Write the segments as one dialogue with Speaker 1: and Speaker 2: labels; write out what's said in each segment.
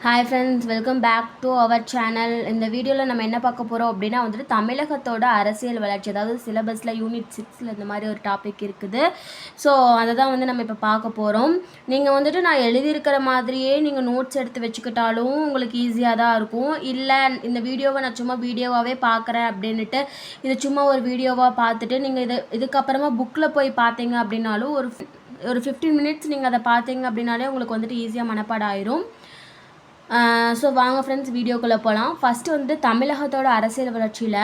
Speaker 1: Hi friends, welcome back to our channel. இந்த வீடியோவில் நம்ம என்ன பார்க்க போகிறோம் அப்படின்னா வந்துட்டு தமிழகத்தோட அரசியல் வளர்ச்சி, அதாவது சிலபஸில் யூனிட் 6 இந்த மாதிரி ஒரு டாபிக் இருக்குது. ஸோ அதை தான் வந்து நம்ம இப்போ பார்க்க போகிறோம். நீங்கள் வந்துட்டு நான் எழுதியிருக்கிற மாதிரியே நீங்கள் நோட்ஸ் எடுத்து வச்சுக்கிட்டாலும் உங்களுக்கு ஈஸியாக தான் இருக்கும். இல்லை இந்த வீடியோவை நான் சும்மா வீடியோவாகவே பார்க்குறேன் அப்படின்ட்டு இது சும்மா ஒரு வீடியோவாக பார்த்துட்டு நீங்கள் இதுக்கப்புறமா புக்கில் போய் பார்த்தீங்க அப்படின்னாலும் ஒரு 15 மினிட்ஸ் நீங்கள் அதை பார்த்தீங்க அப்படின்னாலே உங்களுக்கு வந்துட்டு ஈஸியாக மனப்பாடம் ஆயிரும். ஸோ வாங்க ஃப்ரெண்ட்ஸ், வீடியோக்குள்ளே போகலாம். ஃபஸ்ட்டு வந்து தமிழகத்தோட அரசியல் வளர்ச்சியில்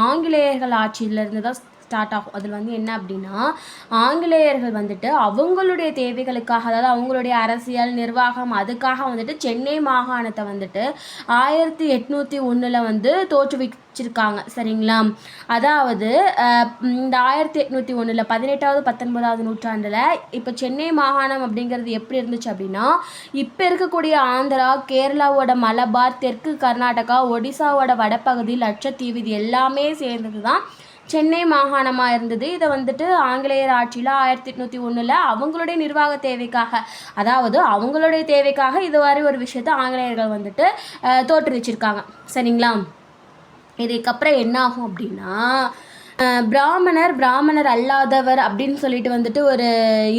Speaker 1: ஆங்கிலேயர்கள் ஆட்சியிலேருந்து தான் ஸ்டார்ட் ஆகும். அதில் வந்து என்ன அப்படின்னா, ஆங்கிலேயர்கள் வந்துட்டு அவங்களுடைய தேவைகளுக்காக, அதாவது அவங்களுடைய அரசியல் நிர்வாகம் அதுக்காக வந்துட்டு சென்னை மாகாணத்தை வந்துட்டு 1801 வந்து தோற்றுவிச்சிருக்காங்க. சரிங்களா? அதாவது இந்த 1801 18வது 19வது நூற்றாண்டில் இப்போ சென்னை மாகாணம் அப்படிங்கிறது எப்படி இருந்துச்சு அப்படின்னா, இப்போ இருக்கக்கூடிய ஆந்திரா, கேரளாவோட மலபார், தெற்கு கர்நாடகா, ஒடிசாவோட வடப்பகுதி, லட்சத்தீவு இது எல்லாமே சேர்ந்தது தான் சென்னை மாகாணமாக இருந்தது. இதை வந்துட்டு ஆங்கிலேயர் ஆட்சியில் 1801 அவங்களுடைய நிர்வாக தேவைக்காக, அதாவது அவங்களுடைய தேவைக்காக இதுவரை ஒரு விஷயத்தை ஆங்கிலேயர்கள் வந்துட்டு தோற்றுவிச்சிருக்காங்க. சரிங்களா? இதுக்கப்புறம் என்ன ஆகும் அப்படின்னா, பிராமணர் அல்லாதவர் அப்படின்னு சொல்லிட்டு வந்துட்டு ஒரு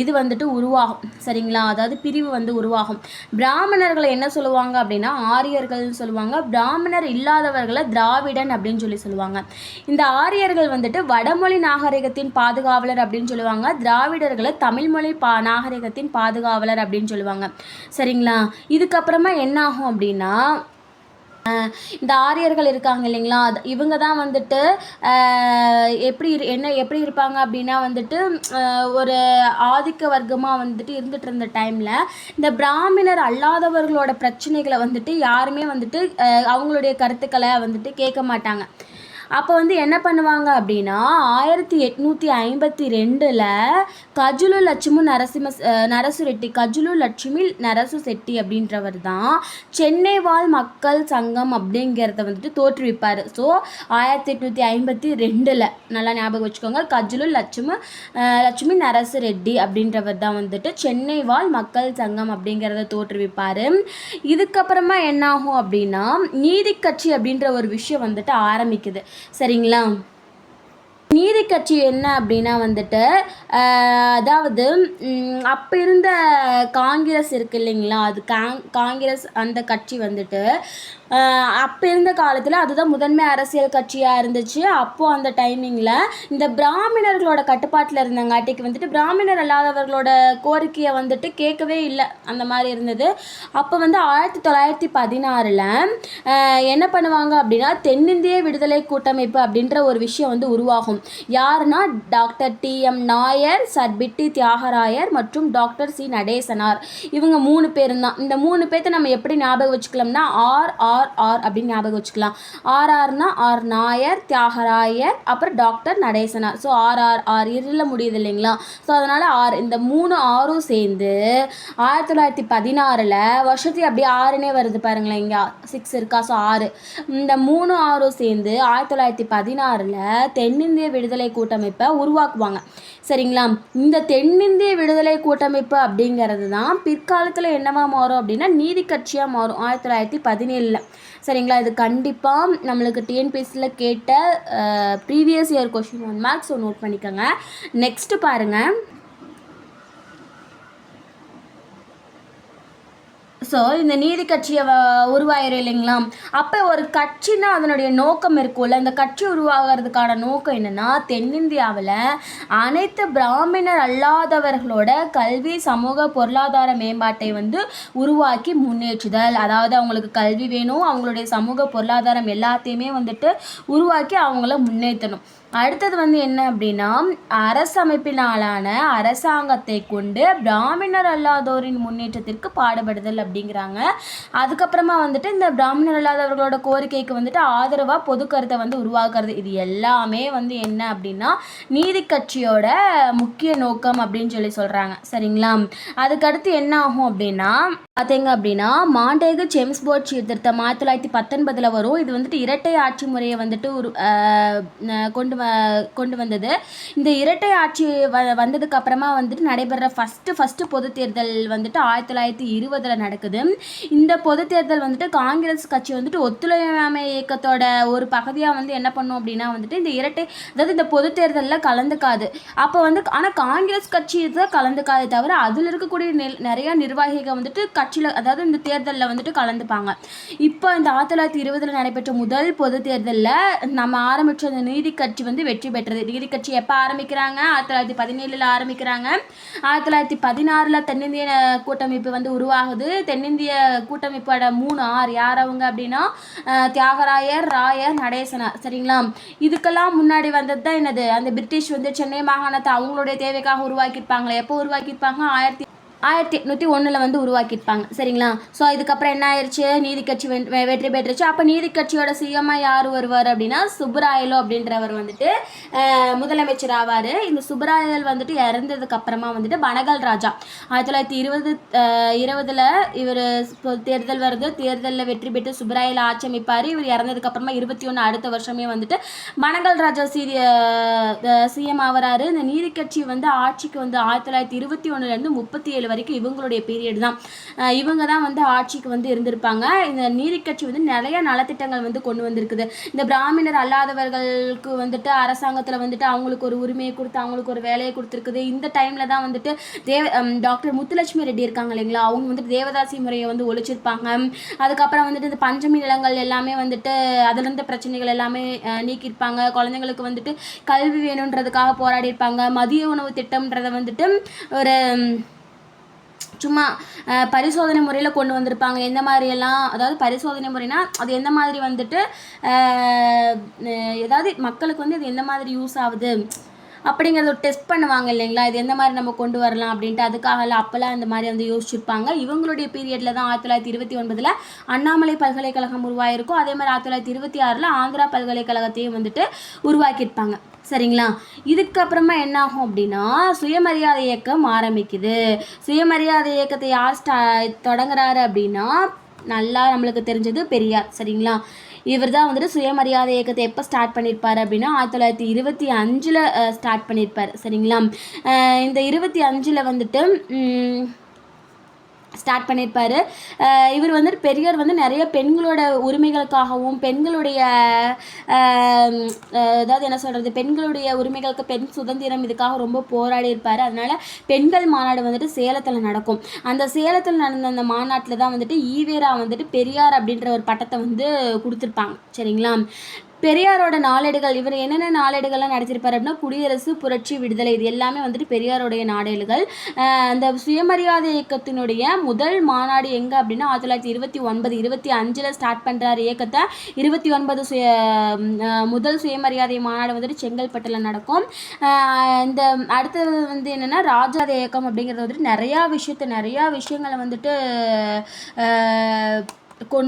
Speaker 1: இது வந்துட்டு உருவாகும். சரிங்களா? அதாவது பிரிவு வந்து உருவாகும். பிராமணர்களை என்ன சொல்லுவாங்க அப்படின்னா ஆரியர்கள்னு சொல்லுவாங்க. பிராமணர் இல்லாதவர்களை திராவிடன் அப்படின்னு சொல்லுவாங்க. இந்த ஆரியர்கள் வந்துட்டு வடமொழி நாகரிகத்தின் பாதுகாவலர் அப்படின்னு சொல்லுவாங்க. திராவிடர்களை தமிழ்மொழி நாகரிகத்தின் பாதுகாவலர் அப்படின்னு சொல்லுவாங்க. சரிங்களா? இதுக்கப்புறமா என்ன ஆகும் அப்படின்னா, இந்த ஆரியர்கள் இருக்காங்க இல்லைங்களா, இவங்க தான் வந்துட்டு எப்படி இருப்பாங்க அப்படின்னா வந்துட்டு ஒரு ஆதிக்க வர்க்கமாக வந்துட்டு இருந்துட்டு இருந்த டைமில் இந்த பிராமணர் அல்லாதவர்களோட பிரச்சனைகளை வந்துட்டு யாருமே வந்துட்டு அவங்களுடைய கருத்துக்களை வந்துட்டு கேட்க மாட்டாங்க. அப்போ வந்து என்ன பண்ணுவாங்க அப்படின்னா 1852 கஜுலு லட்சுமி நரசு செட்டி அப்படின்றவர் தான் சென்னை வாழ் மக்கள் சங்கம் அப்படிங்கிறத வந்துட்டு தோற்றுவிப்பார். ஸோ 1852 நல்லா ஞாபகம் வச்சுக்கோங்க. கஜுலு லட்சுமி நரசு ரெட்டி அப்படின்றவர் தான் வந்துட்டு சென்னை வாழ் மக்கள் சங்கம் அப்படிங்கிறத தோற்றுவிப்பார். இதுக்கப்புறமா என்ன ஆகும் அப்படின்னா, நீதி கட்சி அப்படின்ற ஒரு விஷயம் வந்துட்டு ஆரம்பிக்குது. சரிங்களா? நீதி கட்சி என்ன அப்படின்னா வந்துட்டு அதாவது அப்போ இருந்த காங்கிரஸ் இருக்குது இல்லைங்களா, அது காங்கிரஸ் அந்த கட்சி வந்துட்டு அப்போ இருந்த காலத்தில் அதுதான் முதன்மை அரசியல் கட்சியாக இருந்துச்சு. அப்போது அந்த டைமிங்கில் இந்த பிராமணர்களோட கட்டுப்பாட்டில் இருந்தங்காட்டிக்கு வந்துட்டு பிராமணர் அல்லாதவர்களோட கோரிக்கையை வந்துட்டு கேட்கவே இல்லை, அந்த மாதிரி இருந்தது. அப்போ வந்து 1916 என்ன பண்ணுவாங்க அப்படின்னா, தென்னிந்திய விடுதலை கூட்டமைப்பு அப்படின்ற ஒரு விஷயம் வந்து உருவாகும். யாருன்னா டாக்டர் TM நாயர், சர் பிட்டி தியாகராயர் மற்றும் டாக்டர் C நடேசனார். இவங்க 3 பேரும் தான். இந்த 3 பேர்த்த நம்ம எப்படி ஞாபகம் வச்சுக்கலாம்னா ஆர் அப்படின்னு ஞாபகம் வச்சுக்கலாம். ஆர்னா ஆர் நாயர், தியாகராயர், அப்புறம் டாக்டர் நடேசனார். ஸோ ஆர் இருள முடியுது இல்லைங்களா, ஸோ அதனால் இந்த 3 ஆரும் சேர்ந்து 1916 வருஷத்தி அப்படியே 6னே வருது பாருங்களேன், இங்கே 6 இருக்கா, ஸோ 6. இந்த 3 ஆரும் சேர்ந்து 1916 தென்னிந்திய விடுதலை கூட்டமைப்பை உருவாக்குவாங்க. சரிங்களா? இந்த தென்னிந்திய விடுதலை கூட்டமைப்பு அப்படிங்கிறது தான் பிற்காலத்தில் என்னவா மாறும் அப்படின்னா நீதி கட்சியாக மாறும் 1917. சரிங்களா? இது கண்டிப்பாக நம்மளுக்கு டிஎன்பிஎஸ்சியில் கேட்ட previous year question 1 marks. So note பண்ணிக்கோங்க. நெக்ஸ்ட்டு பாருங்கள். ஸோ இந்த நீதி கட்சியை உருவாயிரும் இல்லைங்களா, அப்போ ஒரு கட்சின்னா அதனுடைய நோக்கம் இருக்கும்ல. இந்த கட்சி உருவாகிறதுக்கான நோக்கம் என்னென்னா, தென்னிந்தியாவில் அனைத்து பிராமணர் அல்லாதவர்களோட கல்வி, சமூக, பொருளாதார மேம்பாட்டை வந்து உருவாக்கி முன்னேற்றுதல். அதாவது அவங்களுக்கு கல்வி வேணும், அவங்களுடைய சமூக பொருளாதாரம் எல்லாத்தையுமே வந்துட்டு உருவாக்கி அவங்கள முன்னேற்றணும். அடுத்தது வந்து என்ன அப்படின்னா, அரசமைப்பினாலான அரசாங்கத்தை கொண்டு பிராமணர் அல்லாதோரின் முன்னேற்றத்திற்கு பாடுபடுதல் அப்படிங்கிறாங்க. அதுக்கப்புறமா வந்துட்டு இந்த பிராமணர் அல்லாதவர்களோட கோரிக்கைக்கு வந்துட்டு ஆதரவாக பொது கருத்தை வந்து உருவாக்குறது. இது எல்லாமே வந்து என்ன அப்படின்னா நீதி கட்சியோட முக்கிய நோக்கம் அப்படின்னு சொல்கிறாங்க. சரிங்களா? அதுக்கடுத்து என்ன ஆகும் அப்படின்னா, பார்த்தீங்க அப்படின்னா மாண்டேகு செம்ஸ்போர்ட் சீர்திருத்தம் 1919 வரும். இது வந்துட்டு இரட்டை ஆட்சி முறையை வந்துட்டு கொண்டு வந்தது. இந்த இரட்டை ஆட்சி வந்ததுக்கு அப்புறமா வந்துட்டு நடைபெற ஃபஸ்ட்டு பொது தேர்தல் வந்துட்டு 1920 நடக்குது. இந்த பொது தேர்தல் வந்துட்டு காங்கிரஸ் கட்சி வந்துட்டு ஒத்துழையாமை இயக்கத்தோட ஒரு பகுதியாக வந்து என்ன பண்ணும் அப்படின்னா வந்துட்டு இந்த பொது தேர்தலில் கலந்துக்காது. அப்போ வந்து ஆனால் காங்கிரஸ் கட்சி தான் கலந்துக்காதே தவிர அதில் இருக்கக்கூடிய நிறையா நிர்வாகிகள் வந்துட்டு கட்சியில் அதாவது இந்த தேர்தலில் வந்துட்டு கலந்துப்பாங்க. இப்போ இந்த 1920 நடைபெற்ற முதல் பொது தேர்தலில் நம்ம ஆரம்பித்த அந்த நீதி கட்சி வந்து வெற்றி பெற்றது. நீதி கட்சி எப்போ ஆரம்பிக்கிறாங்க? 1917 ஆரம்பிக்கிறாங்க. 1916 தென்னிந்திய கூட்டமைப்பு வந்து உருவாகுது. தென்னிந்திய கூட்டமைப்போட 3 ஆர் யார் அவங்க அப்படின்னா தியாகராயர், ராயர், நடேசனார். சரிங்களா? இதுக்கெல்லாம் முன்னாடி வந்தது தான் என்னது, அந்த பிரிட்டிஷ் வந்து சென்னை மாகாணத்தை அவங்களுடைய தேவைக்காக உருவாக்கியிருப்பாங்களே. எப்போ உருவாக்கியிருப்பாங்க? 1801 வந்து உருவாக்கியிருப்பாங்க. சரிங்களா? ஸோ இதுக்கப்புறம் என்ன ஆயிடுச்சு, நீதி கட்சி வெற்றி பெற்றுச்சு. அப்போ நீதி கட்சியோட சிஎம்மாக யார் வருவார் அப்படின்னா சுப்பராயலு அப்படின்றவர் வந்துட்டு முதலமைச்சர் ஆவார். இந்த சுப்பராயல் வந்துட்டு இறந்ததுக்கு அப்புறமா வந்துட்டு பனகல் ராஜா 1920 இவர் தேர்தல் வருது. தேர்தலில் வெற்றி பெற்று சுப்பராயல் ஆட்சி அமைப்பார். இவர் இறந்ததுக்கு அப்புறமா 21 அடுத்த வருஷமே வந்துட்டு பனகல் ராஜா சிஎம் ஆகிறாரு. இந்த நீதி கட்சி வந்து ஆட்சிக்கு வந்து 1921 37 வரைக்கும் இவங்களுடைய பீரியட் தான். இவங்க தான் வந்து ஆட்சிக்கு வந்து இருந்திருப்பாங்க. இந்த நீதி கட்சி வந்து நிறைய நலத்திட்டங்கள் வந்து கொண்டு வந்திருக்குது. இந்த பிராமணர் அல்லாதவர்களுக்கு வந்துட்டு அரசாங்கத்தில் வந்துட்டு அவங்களுக்கு ஒரு உரிமையை கொடுத்து அவங்களுக்கு ஒரு வேலையை கொடுத்துருக்குது. இந்த டைமில் தான் வந்துட்டு டாக்டர் முத்துலட்சுமி ரெட்டி இருக்காங்க இல்லைங்களா, அவங்க வந்துட்டு தேவதாசி முறையை வந்து ஒழிச்சிருப்பாங்க. அதுக்கப்புறம் வந்துட்டு இந்த பஞ்சமி நிலங்கள் எல்லாமே வந்துட்டு அதிலிருந்த பிரச்சனைகள் எல்லாமே நீக்கியிருப்பாங்க. குழந்தைங்களுக்கு வந்துட்டு கல்வி வேணுன்றதுக்காக போராடி இருப்பாங்க. மதிய உணவு திட்டம்ன்றதை வந்துட்டு ஒரு சும்மா பரிசோதனை முறையில் கொண்டு வந்திருப்பாங்க. எந்த மாதிரியெல்லாம், அதாவது பரிசோதனை முறைனா அது எந்த மாதிரி வந்துட்டு ஏதாவது மக்களுக்கு வந்து இது எந்த மாதிரி யூஸ் ஆகுது அப்படிங்கிறத டெஸ்ட் பண்ணுவாங்க இல்லைங்களா, இது எந்த மாதிரி நம்ம கொண்டு வரலாம் அப்படின்ட்டு. அதுக்காகலாம் அப்போல்லாம் இந்த மாதிரி வந்து யோசிச்சிருப்பாங்க. இவங்களுடைய பீரியடில் தான் 1929 அண்ணாமலை பல்கலைக்கழகம் உருவாயிருக்கும். அதே மாதிரி 1926 ஆந்திரா பல்கலைக்கழகத்தையும் வந்துட்டு உருவாக்கியிருப்பாங்க. சரிங்களா? இதுக்கப்புறமா என்ன ஆகும் அப்படின்னா சுயமரியாதை இயக்கம் ஆரம்பிக்குது. சுயமரியாதை இயக்கத்தை யார் தொடங்குறாரு அப்படின்னா நல்லா நம்மளுக்கு தெரிஞ்சது பெரியார். சரிங்களா? இவர் தான் வந்துட்டு சுயமரியாதை இயக்கத்தை எப்போ ஸ்டார்ட் பண்ணியிருப்பார் அப்படின்னா 1925 ஸ்டார்ட் பண்ணியிருப்பார். சரிங்களா? இந்த 25 வந்துட்டு ஸ்டார்ட் பண்ணியிருப்பார். இவர் வந்துட்டு பெரியார் வந்து நிறைய பெண்களோட உரிமைகளுக்காகவும் பெண்களுடைய அதாவது என்ன சொல்கிறது, பெண்களுடைய உரிமைகளுக்கு பெண் சுதந்திரம் இதுக்காக ரொம்ப போராடி இருப்பார். அதனால் பெண்கள் மாநாடு வந்துட்டு சேலத்தில் நடக்கும். அந்த சேலத்தில் நடந்த அந்த மாநாட்டில் தான் வந்துட்டு ஈவேரா வந்துட்டு பெரியார் அப்படின்ற ஒரு பட்டத்தை வந்து கொடுத்துருப்பாங்க. சரிங்களா? பெரியாரோட நாளேடுகள், இவர் என்னென்ன நாளேடுகள்லாம் நடத்தியிருப்பார் அப்படின்னா குடியரசு, புரட்சி, விடுதலை, இது எல்லாமே வந்துட்டு பெரியாரோடைய நாளேடுகள். அந்த சுயமரியாதை இயக்கத்தினுடைய முதல் மாநாடு எங்கே அப்படின்னா 1929 25 ஸ்டார்ட் பண்ணுறாரு இயக்கத்தை. 29 முதல் சுயமரியாதை மாநாடு வந்துட்டு செங்கல்பட்டில் நடக்கும். இந்த அடுத்தது வந்து என்னென்னா ராஜாத இயக்கம் அப்படிங்கிறது வந்துட்டு நிறையா விஷயங்களை வந்துட்டு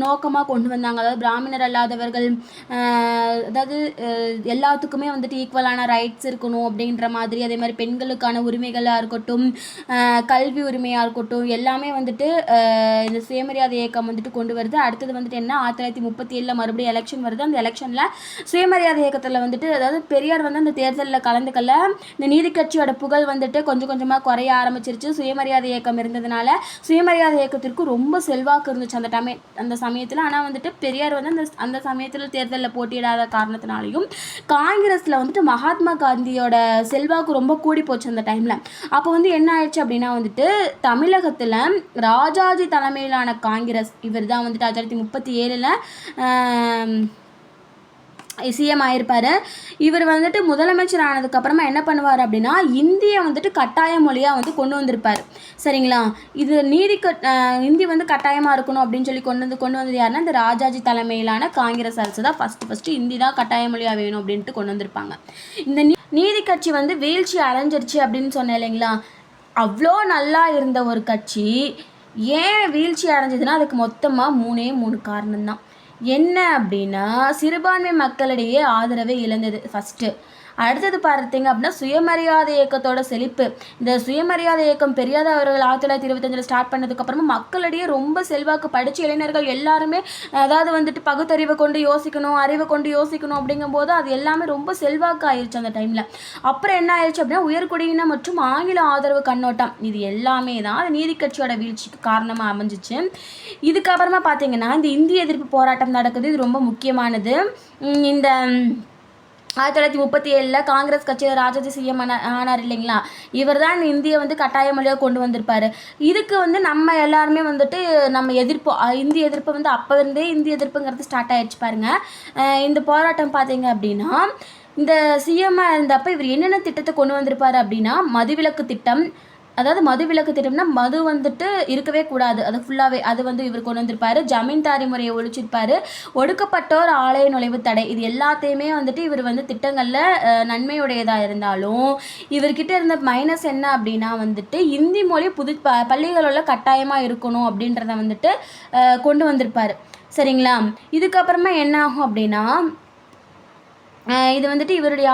Speaker 1: நோக்கமாக கொண்டு வந்தாங்க. அதாவது பிராமணர் அல்லாதவர்கள் அதாவது எல்லாத்துக்குமே வந்துட்டு ஈக்குவலான ரைட்ஸ் இருக்கணும் அப்படின்ற மாதிரி, அதே மாதிரி பெண்களுக்கான உரிமைகளாக இருக்கட்டும், கல்வி உரிமையாக இருக்கட்டும், எல்லாமே வந்துட்டு இந்த சுயமரியாதை இயக்கம் வந்துட்டு கொண்டு வருது. அடுத்தது வந்துட்டு என்ன 1937 மறுபடியும் எலெக்ஷன் வருது. அந்த எலெக்ஷனில் சுயமரியாதை இயக்கத்தில் வந்துட்டு அதாவது பெரியார் வந்து அந்த தேர்தலில் கலந்துக்கல. இந்த நீதி கட்சியோட புகழ் வந்துட்டு கொஞ்சம் கொஞ்சமாக குறைய ஆரம்பிச்சிருச்சு. சுயமரியாதை இயக்கம் இருந்ததுனால சுயமரியாதை இயக்கத்திற்கு ரொம்ப செல்வாக்கு இருந்துச்சு அந்த சமயத்தில். ஆனால் வந்துட்டு பெரியார் வந்து அந்த சமயத்தில் தேர்தலில் போட்டியிடாத காரணத்தினாலையும் காங்கிரஸில் வந்துட்டு மகாத்மா காந்தியோட செல்வாக்கு ரொம்ப கூடி போச்சு அந்த டைமில். அப்போ வந்து என்ன ஆயிடுச்சு அப்படின்னா வந்துட்டு தமிழகத்தில் ராஜாஜி தலைமையிலான காங்கிரஸ், இவர் தான் வந்துட்டு 1937 சிஎம் ஆயிருப்பார். இவர் வந்துட்டு முதலமைச்சர் ஆனதுக்கப்புறமா என்ன பண்ணுவார் அப்படின்னா இந்தியை வந்துட்டு கட்டாய மொழியாக வந்து கொண்டு வந்திருப்பார். சரிங்களா? இது ஹிந்தி வந்து கட்டாயமாக இருக்கணும் அப்படின்னு சொல்லி கொண்டு வந்தது யாருன்னா இந்த ராஜாஜி தலைமையிலான காங்கிரஸ் அரசு தான் ஃபஸ்ட்டு ஹிந்தி தான் கட்டாய மொழியாக வேணும் அப்படின்ட்டு கொண்டு வந்திருப்பாங்க. இந்த நீதி கட்சி வந்து வீழ்ச்சி அடைஞ்சிருச்சு அப்படின்னு சொன்னேன் இல்லைங்களா, அவ்வளோ நல்லா இருந்த ஒரு கட்சி ஏன் வீழ்ச்சி அடைஞ்சதுன்னா அதுக்கு மொத்தமாக 3 காரணம்தான். என்ன அப்படின்னா சிறுபான்மை மக்களிடையே ஆதரவை இழந்தது ஃபஸ்ட்டு. அடுத்தது பார்த்தீங்க அப்படின்னா சுயமரியாதை இயக்கத்தோட செழிப்பு. இந்த சுயமரியாதை இயக்கம் பெரியார் அவர்கள் 1925 ஸ்டார்ட் பண்ணதுக்கப்புறமா மக்களிடையே ரொம்ப செல்வாக்கு, படித்த இளைஞர்கள் எல்லாருமே அதாவது வந்துட்டு பகுத்தறிவை கொண்டு யோசிக்கணும், அறிவை கொண்டு யோசிக்கணும் அப்படிங்கும்போது அது எல்லாமே ரொம்ப செல்வாக்கு ஆயிடுச்சு அந்த டைமில். அப்புறம் என்ன ஆயிடுச்சு அப்படின்னா உயர்குடியின மற்றும் ஆங்கில ஆதரவு கண்ணோட்டம், இது எல்லாமே தான் அது நீதி கட்சியோட வீழ்ச்சிக்கு காரணமாக அமைஞ்சிச்சு. இதுக்கப்புறமா பார்த்தீங்கன்னா இந்த இந்திய எதிர்ப்பு போராட்டம் நடக்குது. இது ரொம்ப முக்கியமானது. இந்த 1937 காங்கிரஸ் கட்சியில் ராஜாஜி சிஎம் ஆனார் இல்லைங்களா, இவர் தான் இந்த இந்தியை வந்து கட்டாய மொழியாக கொண்டு வந்திருப்பார். இதுக்கு வந்து நம்ம எல்லாருமே வந்துட்டு நம்ம எதிர்ப்போம். இந்திய எதிர்ப்பு வந்து அப்போ இருந்தே இந்திய எதிர்ப்புங்கிறது ஸ்டார்ட் ஆகிடுச்சு பாருங்கள். இந்த போராட்டம் பார்த்தீங்க அப்படின்னா இந்த சிஎம்மாக இருந்தப்போ இவர் என்னென்ன திட்டத்தை கொண்டு வந்திருப்பார் அப்படின்னா மதுவிலக்கு திட்டம். அதாவது மதுவிலக்கு திட்டம்னா மது வந்துட்டு இருக்கவே கூடாது, அது ஃபுல்லாகவே அது வந்து இவர் கொண்டு வந்திருப்பார். ஜமீன்தாரி முறையை ஒழிச்சிருப்பார். ஒடுக்கப்பட்டோர் ஆலய நுழைவு தடை, இது எல்லாத்தையுமே வந்துட்டு இவர் வந்து திட்டங்களில் நன்மையுடையதாக இருந்தாலும் இவர்கிட்ட இருந்த மைனஸ் என்ன அப்படின்னா வந்துட்டு இந்தி மொழி பள்ளிகளில் கட்டாயமாக இருக்கணும் அப்படின்றத வந்துட்டு கொண்டு வந்திருப்பார். சரிங்களா. இதுக்கப்புறமா என்ன ஆகும் அப்படின்னா இது வந்துட்டு இவருடைய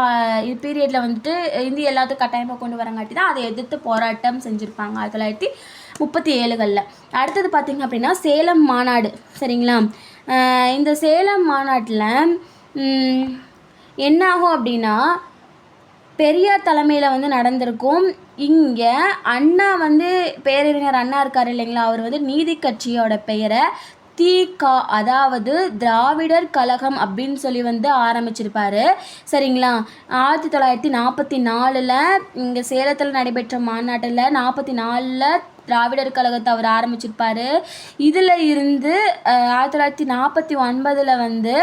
Speaker 1: பீரியடில் வந்துட்டு இந்தி எல்லாத்துக்கும் கட்டாயமாக கொண்டு வரங்காட்டி தான் அதை எதிர்த்து போராட்டம் செஞ்சுருப்பாங்க 1937களில். அடுத்தது பார்த்திங்க அப்படின்னா சேலம் மாநாடு. சரிங்களா. இந்த சேலம் மாநாட்டில் என்ன ஆகும் அப்படின்னா பெரியார் தலைமையில் வந்து நடந்திருக்கும். இங்கே அண்ணா வந்து பேரறிஞர் அண்ணா இருக்கார் இல்லைங்களா, அவர் வந்து நீதி கட்சியோட பெயரை திக அதாவது திராவிடர் கழகம் அப்படின்னு சொல்லி வந்து ஆரம்பிச்சிருப்பார். சரிங்களா. 1944 இங்கே சேலத்தில் நடைபெற்ற மாநாட்டில் 44 திராவிடர் கழகத்தை அவர் ஆரம்பிச்சிருப்பார். இதில் இருந்து 1949 வந்து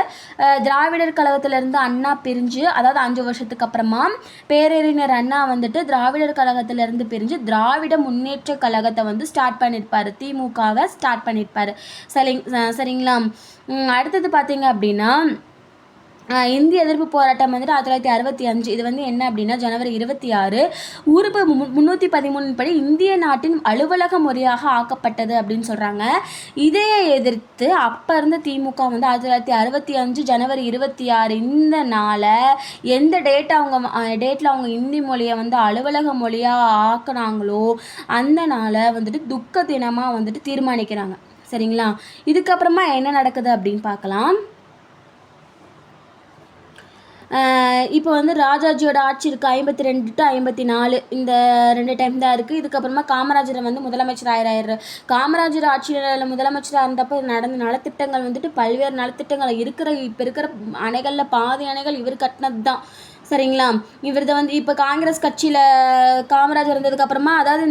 Speaker 1: திராவிடர் கழகத்திலேருந்து அண்ணா பிரிஞ்சு, அதாவது 5 வருஷத்துக்கு அப்புறமா பேரறிஞர் அண்ணா வந்துட்டு திராவிடர் கழகத்திலேருந்து பிரிஞ்சு திராவிட முன்னேற்ற கழகத்தை வந்து ஸ்டார்ட் பண்ணியிருப்பார், திமுகவை ஸ்டார்ட் பண்ணியிருப்பார். சரிங்களா. அடுத்தது பார்த்தீங்க அப்படின்னா இந்திய எதிர்ப்பு போராட்டம் வந்துட்டு 1965. இது வந்து என்ன அப்படின்னா ஜனவரி 26 உறுப்பு 313 படி இந்திய நாட்டின் அலுவலக முறையாக ஆக்கப்பட்டது அப்படின்னு சொல்கிறாங்க. இதை எதிர்த்து அப்போ இருந்த திமுக வந்து 1965 ஜனவரி 26 இந்த நாளை எந்த டேட்டில் அவங்க இந்தி மொழியை வந்து அலுவலக மொழியாக ஆக்குனாங்களோ அந்த நாளை வந்துட்டு துக்க தினமாக வந்துட்டு தீர்மானிக்கிறாங்க. சரிங்களா. இதுக்கப்புறமா என்ன நடக்குது அப்படின்னு பார்க்கலாம். இப்போ வந்து ராஜாஜியோட ஆட்சி இருக்குது 52 to 54, இந்த 2 டைம் தான் இருக்குது. இதுக்கப்புறமா காமராஜரை வந்து முதலமைச்சர் ஆயிடுறாரு. காமராஜர் ஆட்சியில் முதலமைச்சராக இருந்தப்போ நடந்த நலத்திட்டங்கள் வந்துட்டு பல்வேறு நலத்திட்டங்கள் இப்போ இருக்கிற அணைகளில் பாதி அணைகள் இவர் கட்டினது தான். சரிங்களா. இவரது வந்து இப்போ காங்கிரஸ் கட்சியில் காமராஜர் இருந்ததுக்கப்புறமா அதாவது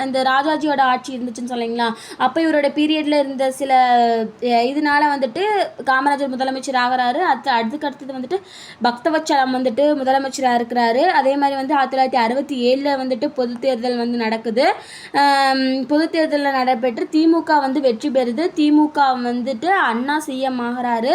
Speaker 1: இந்த ராஜாஜியோட ஆட்சி இருந்துச்சுன்னு சொல்லிங்களா, அப்போ இவரோட பீரியடில் இருந்த சில இதனால வந்துட்டு காமராஜர் முதலமைச்சர் ஆகிறாரு. அதுக்கு அடுத்தது வந்துட்டு பக்தவச்சலம் வந்துட்டு முதலமைச்சராக இருக்கிறாரு. அதே மாதிரி வந்து 1967 வந்துட்டு பொது தேர்தல் வந்து நடக்குது. பொது தேர்தலில் நடைபெற்று திமுக வந்து வெற்றி பெறுது. திமுக வந்துட்டு அண்ணா சிஎம் ஆகிறாரு.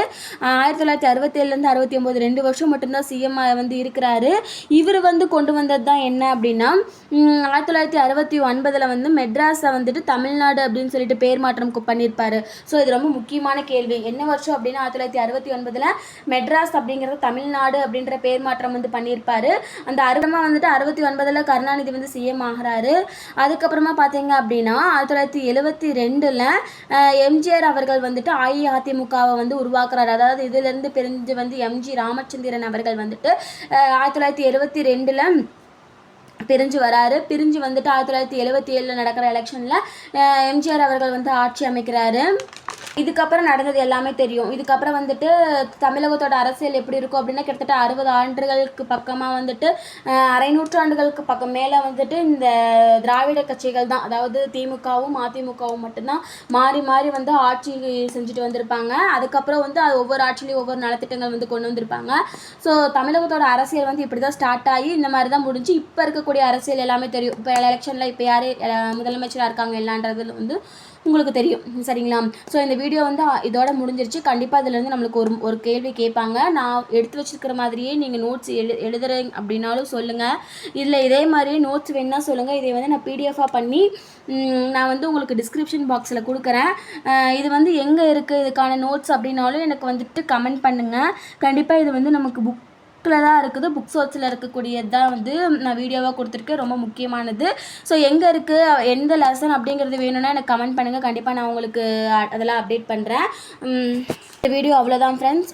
Speaker 1: 1967 69 2 வருஷம் மட்டும்தான் சிஎம் வந்து இருக்கிறாரு. இவர் வந்து கொண்டு வந்தது தான் என்ன அப்படின்னா 1969 வந்து மெட்ராஸை வந்துட்டு தமிழ்நாடு அப்படின்னு சொல்லிட்டு பேர் மாற்றம் பண்ணியிருப்பாரு. ஸோ இது ரொம்ப முக்கியமான கேள்வி. என்ன வருஷம் அப்படின்னா 1969 மெட்ராஸ் அப்படிங்கிறது தமிழ்நாடு அப்படின்ற பேர் மாற்றம் வந்து பண்ணியிருப்பாரு. அந்த அறுபமா வந்துட்டு 69 கருணாநிதி வந்து சிஎம் ஆகிறாரு. அதுக்கப்புறமா பார்த்தீங்க அப்படின்னா 1972 எம்ஜிஆர் அவர்கள் வந்துட்டு அஇஅதிமுகவை வந்து உருவாக்குறாரு. அதாவது இதிலிருந்து பிரிஞ்சு வந்து எம்ஜி ராமச்சந்திரன் அவர்கள் வந்துட்டு 1972 பிரிஞ்சு வராரு. பிரிஞ்சு வந்துட்டு 1977 நடக்கிற எலெக்ஷனில் எம்ஜிஆர் அவர்கள் வந்து ஆட்சி அமைக்கிறாரு. இதுக்கப்புறம் நடந்தது எல்லாமே தெரியும். இதுக்கப்புறம் வந்துட்டு தமிழகத்தோட அரசியல் எப்படி இருக்கும் அப்படின்னா கிட்டத்தட்ட 60 ஆண்டுகளுக்கு பக்கமாக வந்துட்டு 1/2 நூற்றாண்டுகளுக்கு பக்கம் மேலே வந்துட்டு இந்த திராவிட கட்சிகள் தான், அதாவது திமுகவும் அதிமுகவும் மட்டும்தான் மாறி மாறி வந்து ஆட்சி செஞ்சுட்டு வந்திருப்பாங்க. அதுக்கப்புறம் வந்து அது ஒவ்வொரு ஆட்சியிலையும் ஒவ்வொரு நலத்திட்டங்கள் வந்து கொண்டு வந்திருப்பாங்க. ஸோ தமிழகத்தோட அரசியல் வந்து இப்படி தான் ஸ்டார்ட் ஆகி இந்த மாதிரி தான் முடிஞ்சு இப்போ இருக்கக்கூடிய அரசியல் எல்லாமே தெரியும். இப்போ எலெக்ஷனில் இப்போ யார் முதலமைச்சராக இருக்காங்க எல்லான்றது வந்து உங்களுக்கு தெரியும். சரிங்களா. ஸோ இந்த வீடியோ வந்து இதோட முடிஞ்சிருச்சு. கண்டிப்பாக இதுலேருந்து நம்மளுக்கு ஒரு கேள்வி கேட்பாங்க. நான் எடுத்து வச்சுருக்கிற மாதிரியே நீங்கள் நோட்ஸ் எழுதுறீங்க அப்படின்னாலும் சொல்லுங்கள். இதில் இதே மாதிரியே நோட்ஸ் வேணுன்னா சொல்லுங்கள். இதை வந்து நான் பிடிஎஃபாக பண்ணி நான் வந்து உங்களுக்கு டிஸ்கிரிப்ஷன் பாக்ஸில் கொடுக்குறேன். இது வந்து எங்கே இருக்குது இதுக்கான நோட்ஸ் அப்படின்னாலும் எனக்கு வந்துட்டு கமெண்ட் பண்ணுங்கள். கண்டிப்பாக இது வந்து நமக்கு புக் புக்கில் தான் இருக்குது. புக் சோர்ஸில் இருக்கக்கூடியது தான் வந்து நான் வீடியோவாக கொடுத்துருக்கேன். ரொம்ப முக்கியமானது. ஸோ எங்கே இருக்குது, எந்த லெசன் அப்படிங்கிறது வேணும்னா எனக்கு கமெண்ட் பண்ணுங்கள். கண்டிப்பாக நான் உங்களுக்கு அதெல்லாம் அப்டேட் பண்ணுறேன். இந்த வீடியோ அவ்வளோதான் ஃப்ரெண்ட்ஸ்.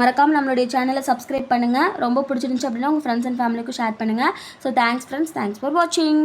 Speaker 1: மறக்காமல் நம்மளுடைய சேனலை சப்ஸ்கிரைப் பண்ணுங்கள். ரொம்ப பிடிச்சிருந்துச்சி அப்படின்னா உங்கள் ஃப்ரெண்ட்ஸ் அண்ட் ஃபேமிலிக்கும் ஷேர் பண்ணுங்கள். So thanks friends, thanks for வாட்சிங்.